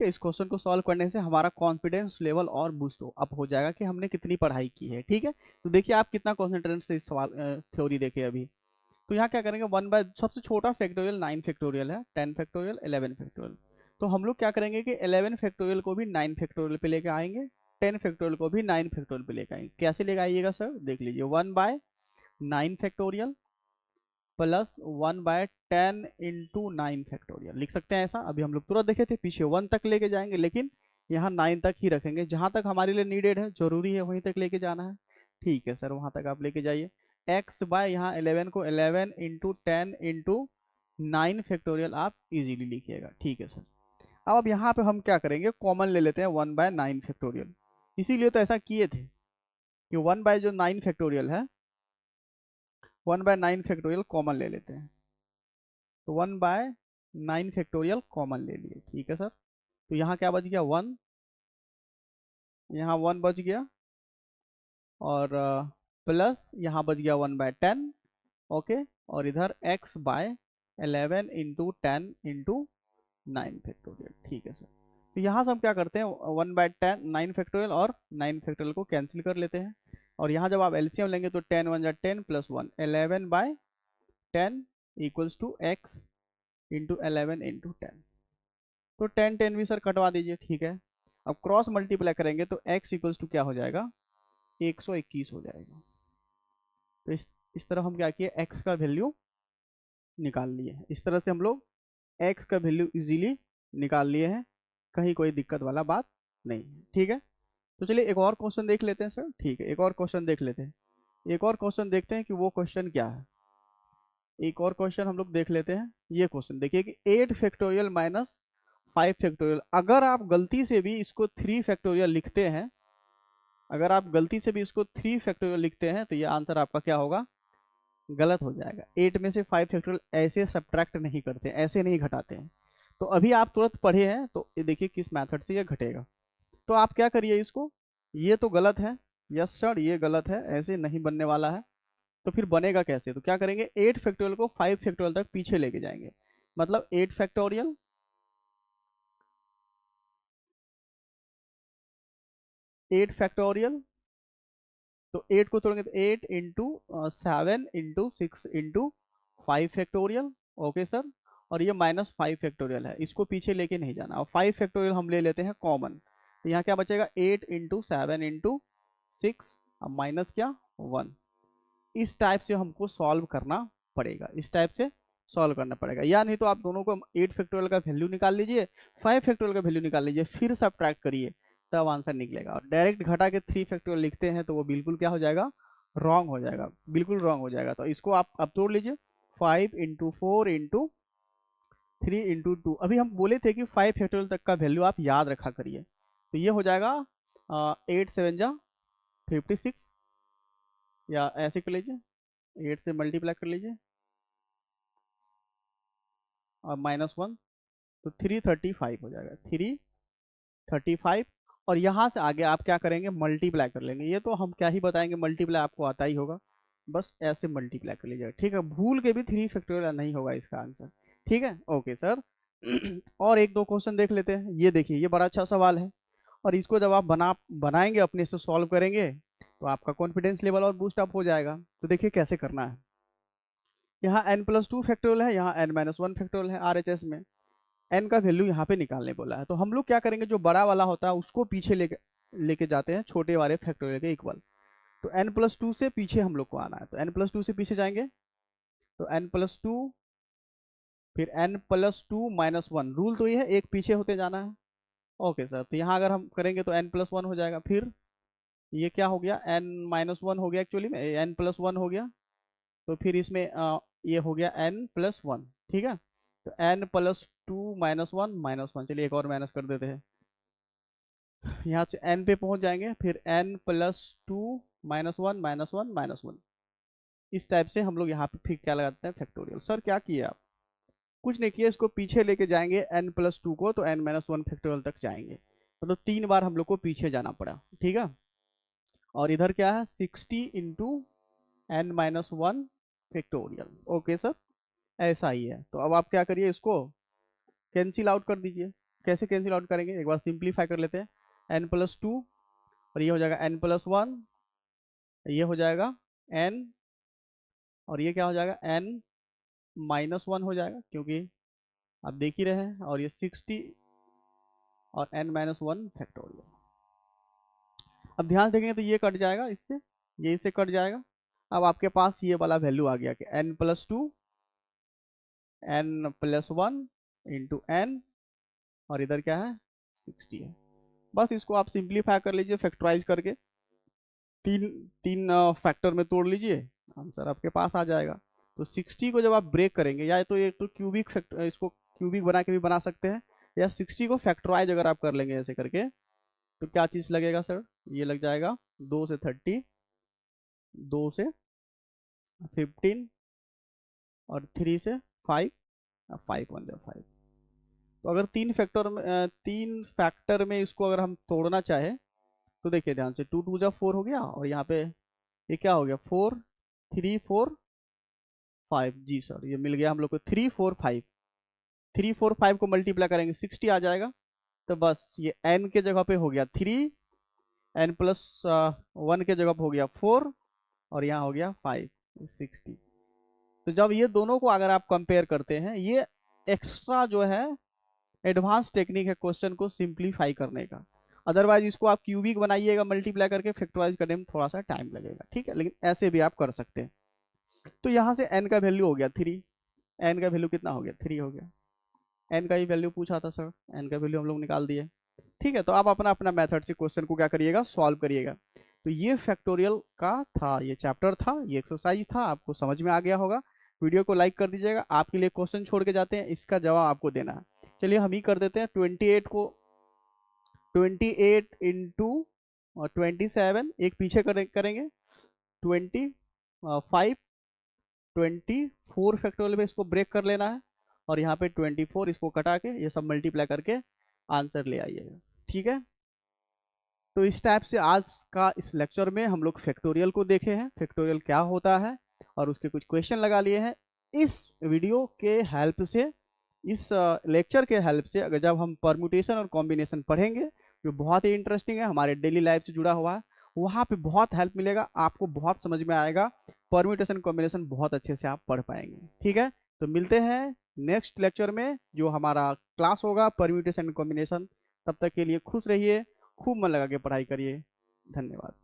कि इस क्वेश्चन को सॉल्व करने से हमारा कॉन्फिडेंस लेवल और बूस्ट अप हो जाएगा कि हमने कितनी पढ़ाई की है। ठीक है, तो देखिए आप कितना कॉन्सेंट्रेट से इस सवाल थ्योरी देखे अभी। तो यहाँ क्या करेंगे, 1 बाय सबसे छोटा फैक्टोरियल 9 फैक्टोरियल है, 10 फैक्टोरियल, 11 फैक्टोरियल। तो हम लोग क्या करेंगे कि 11 फैक्टोरियल को भी 9 फैक्टोरियल पे लेके आएंगे, 10 फैक्टोरियल को भी 9 फैक्टोरियल पे लेके आएंगे। कैसे लेके आइएगा सर, देख लीजिए, 1/9 फैक्टोरियल प्लस 1/10 इंटू 9 फैक्टोरियल लिख सकते हैं ऐसा। अभी हम लोग तुरंत देखे थे, पीछे 1 तक लेके जाएंगे, लेकिन यहाँ 9 तक ही रखेंगे, जहां तक हमारे लिए नीडेड है, जरूरी है वहीं तक लेके जाना है। ठीक है सर, वहां तक आप लेके जाइए। एक्स बाय यहाँ 11 को 11 इंटू 10 इंटू 9 फैक्टोरियल आप इजीली लिखिएगा। ठीक है सर, अब यहाँ पे हम क्या करेंगे, कॉमन ले लेते हैं 1/9 फैक्टोरियल। इसीलिए तो ऐसा किए थे कि 1/9 फैक्टोरियल है, 1/9 फैक्टोरियल कॉमन ले लेते हैं। तो 1/9 फैक्टोरियल कॉमन ले लिए। ठीक है सर, तो यहाँ क्या बच गया, 1, यहाँ 1 बच गया, और प्लस यहाँ बच गया 1/10। ओके, और इधर x by 11 into 10 into 9 factorial. ठीक है सर, तो यहाँ से हम क्या करते हैं, 1/10 9 फैक्टोरियल और 9 फैक्टोरियल को कैंसिल कर लेते हैं। और यहाँ जब आप एलसीएम लेंगे तो 10 1 जा 10 plus 1 11/10 equals to x into 11 into 10। तो 10 10 भी सर कटवा दीजिए। ठीक है, अब क्रॉस मल्टीप्लाई करेंगे तो x इक्वल्स टू क्या हो जाएगा, 121 हो जाएगा। तो इस तरह हम क्या किए, x का वैल्यू निकाल लिए हैं। इस तरह से हम लोग x का वैल्यू इजीली निकाल लिए हैं, कहीं कोई दिक्कत वाला बात नहीं है। ठीक है, तो चलिए एक और क्वेश्चन देख लेते हैं सर। ठीक है, एक और क्वेश्चन देख लेते हैं, एक और क्वेश्चन देखते हैं कि वो क्वेश्चन क्या है। एक और क्वेश्चन हम लोग देख लेते हैं। ये क्वेश्चन देखिए कि 8 फैक्टोरियल माइनस 5 फैक्टोरियल, अगर आप गलती से भी इसको 3 फैक्टोरियल लिखते हैं, अगर आप गलती से भी इसको 3 फैक्टोरियल लिखते हैं तो ये आंसर आपका क्या होगा, गलत हो जाएगा। 8 में से 5 फैक्टोरियल ऐसे सब्ट्रैक्ट नहीं करते, ऐसे नहीं घटाते हैं। तो अभी आप तुरंत पढ़े हैं, तो ये देखिए किस मेथड से ये घटेगा। तो आप क्या करिए इसको, ये तो गलत है, यस सर ये गलत है, ऐसे नहीं बनने वाला है। तो फिर बनेगा कैसे, तो क्या करेंगे, 8 फैक्टोरियल को 5 फैक्टोरियल तक पीछे लेके जाएंगे। मतलब 8 फैक्टोरियल, 8 फैक्टोरियल, तो 8 को तोड़ेंगे तो 8 into 7 into 6 into 5 factorial. Okay sir, और ये -5 फैक्टोरियल है, इसको पीछे लेके नहीं जाना। और 5 फैक्टोरियल हम ले लेते हैं कॉमन, तो यहाँ क्या बचेगा, 8 इंटू 7 इंटू 6, अब माइनस क्या, 1। इस टाइप से हमको सॉल्व करना पड़ेगा, इस टाइप से सॉल्व करना पड़ेगा। या नहीं तो आप दोनों को 8 फैक्टोरियल का वैल्यू निकाल लीजिए, 5 फैक्टोरियल का वैल्यू निकाल लीजिए, फिर सब्ट्रैक्ट करिए, तब आंसर निकलेगा। और डायरेक्ट घटा के 3 फैक्टोरियल लिखते हैं तो वो बिल्कुल क्या हो जाएगा, रॉन्ग हो जाएगा, बिल्कुल रॉन्ग हो जाएगा। तो इसको आप अब तोड़ लीजिए, 5 इंटू 4 इंटू 3 इंटू 2। अभी हम बोले थे कि 5 फैक्टोरियल तक का वैल्यू आप याद रखा करिए। तो ये हो जाएगा 8 7 जा 56, या ऐसे कर लीजिए, 8 से मल्टीप्लाई कर लीजिए और -1, तो 335 हो जाएगा, 335। और यहाँ से आगे आप क्या करेंगे, मल्टीप्लाई कर लेंगे। ये तो हम क्या ही बताएंगे, मल्टीप्लाई आपको आता ही होगा, बस ऐसे मल्टीप्लाई कर लीजिएगा। ठीक है, भूल के भी 3 फैक्टोरियल नहीं होगा इसका आंसर। ठीक है, ओके सर। और एक दो क्वेश्चन देख लेते हैं। ये देखिए, ये बड़ा अच्छा सवाल है, और इसको जब आप बनाएंगे, अपने से सॉल्व करेंगे, तो आपका कॉन्फिडेंस लेवल और बूस्ट अप हो जाएगा। तो देखिए कैसे करना है। यहाँ n+2 फैक्टोरियल है, यहाँ n-1 फैक्टोरियल है RHS में। n का वैल्यू यहाँ पे निकालने बोला है, तो हम लोग क्या करेंगे, जो बड़ा वाला होता है उसको पीछे लेके जाते हैं छोटे वाले फैक्टोरियल के इक्वल। तो n+2 से पीछे हम लोग को आना है, तो n+2 से पीछे जाएंगे, तो n+2, फिर n+2 - 1। रूल तो ये है, एक पीछे होते जाना है। ओके सर, तो यहाँ अगर हम करेंगे तो n+1 हो जाएगा। फिर ये क्या हो गया, n-1 हो गया, एक्चुअली में n+1 हो गया। तो फिर इसमें ये हो गया n+1। ठीक है, तो n+2 - 1 -1, चलिए एक और माइनस कर देते हैं, यहाँ से n पे पहुंच जाएंगे, फिर n+2 - 1 -1 -1। इस टाइप से हम लोग यहाँ पे फिर क्या लगाते हैं, फैक्टोरियल। सर क्या किए आप, कुछ नहीं किया, इसको पीछे लेके जाएंगे n+2 को, तो n-1 फैक्टोरियल तक जाएंगे। मतलब 3 बार हम लोग को पीछे जाना पड़ा। ठीक है, और इधर क्या है, 60 into n-1 factorial. Okay sir, ऐसा ही है। तो अब आप क्या करिए, इसको कैंसिल आउट कर दीजिए। कैसे कैंसिल आउट करेंगे, एक बार सिंप्लीफाई कर लेते हैं। n+2 और ये हो जाएगा n+1, ये हो जाएगा n, और ये क्या हो जाएगा n-1 हो जाएगा, क्योंकि आप देख ही रहे हैं, और ये 60 और n-1 फैक्टोरियल। अब ध्यान देखेंगे तो ये कट जाएगा इससे, ये इससे कट जाएगा। अब आपके पास ये वाला वैल्यू आ गया कि n+2 n+1 इंटू n, और इधर क्या है 60 है। बस इसको आप सिंप्लीफाई कर लीजिए फैक्टराइज करके, तीन तीन फैक्टर में तोड़ लीजिए, आंसर आपके पास आ जाएगा। तो 60 को जब आप ब्रेक करेंगे, या तो ये तो क्यूबिक फैक्टर, इसको क्यूबिक बना के भी बना सकते हैं, या 60 को फैक्टराइज अगर आप कर लेंगे ऐसे करके, तो क्या चीज़ लगेगा सर, ये लग जाएगा 2 से 30, 2 से 15 और 3 से 5, 5 1 5। तो अगर तीन फैक्टर में इसको अगर हम तोड़ना चाहे तो देखिए ध्यान से, 2 2 जा 4 हो गया, और यहाँ पे ये क्या हो गया 4 3 4 5, जी सर ये मिल गया हम लोग को 3 4 5। 3 4 5 को मल्टीप्लाई करेंगे 60 आ जाएगा। तो बस ये n के जगह पे हो गया 3, n+1 के जगह पे हो गया 4, और यहाँ हो गया 5, 60। तो जब ये दोनों को अगर आप कंपेयर करते हैं, ये एक्स्ट्रा जो है एडवांस टेक्निक है क्वेश्चन को सिंप्लीफाई करने का। अदरवाइज इसको आप क्यूबिक बनाइएगा मल्टीप्लाई करके, फैक्टराइज करने में थोड़ा सा टाइम लगेगा, ठीक है, लेकिन ऐसे भी आप कर सकते हैं। तो यहाँ से n का वैल्यू हो गया 3, n का वैल्यू कितना हो गया 3 हो गया, n का ही वैल्यू पूछा था सर, n का वैल्यू हम लोग निकाल दिए, ठीक है। तो आप अपना अपना मेथड से क्वेश्चन को क्या करिएगा, सॉल्व करिएगा। तो ये फैक्टोरियल का था, ये चैप्टर था, ये एक्सरसाइज था, आपको समझ में आ गया होगा। वीडियो को लाइक कर दीजिएगा। आपके लिए क्वेश्चन छोड़ के जाते हैं, इसका जवाब आपको देना है। चलिए हम ही कर देते हैं, 28 को 28 इंटू 27, एक पीछे करेंगे 25, 24 फैक्टोरियल में इसको ब्रेक कर लेना है, और यहाँ पे 24 इसको कटा के ये सब मल्टीप्लाई करके आंसर ले आइएगा, ठीक है। तो इस टाइप से आज का इस लेक्चर में हम लोग फैक्टोरियल को देखे हैं, फैक्टोरियल क्या होता है, और उसके कुछ क्वेश्चन लगा लिए हैं। इस वीडियो के हेल्प से, इस लेक्चर के हेल्प से, अगर जब हम परम्यूटेशन और कॉम्बिनेशन पढ़ेंगे, जो बहुत ही इंटरेस्टिंग है, हमारे डेली लाइफ से जुड़ा हुआ है, वहाँ पे बहुत हेल्प मिलेगा, आपको बहुत समझ में आएगा, परम्यूटेशन कॉम्बिनेशन बहुत अच्छे से आप पढ़ पाएंगे, ठीक है। तो मिलते हैं नेक्स्ट लेक्चर में, जो हमारा क्लास होगा परम्यूटेशन कॉम्बिनेशन। तब तक के लिए खुश रहिए, खूब मन लगा के पढ़ाई करिए। धन्यवाद।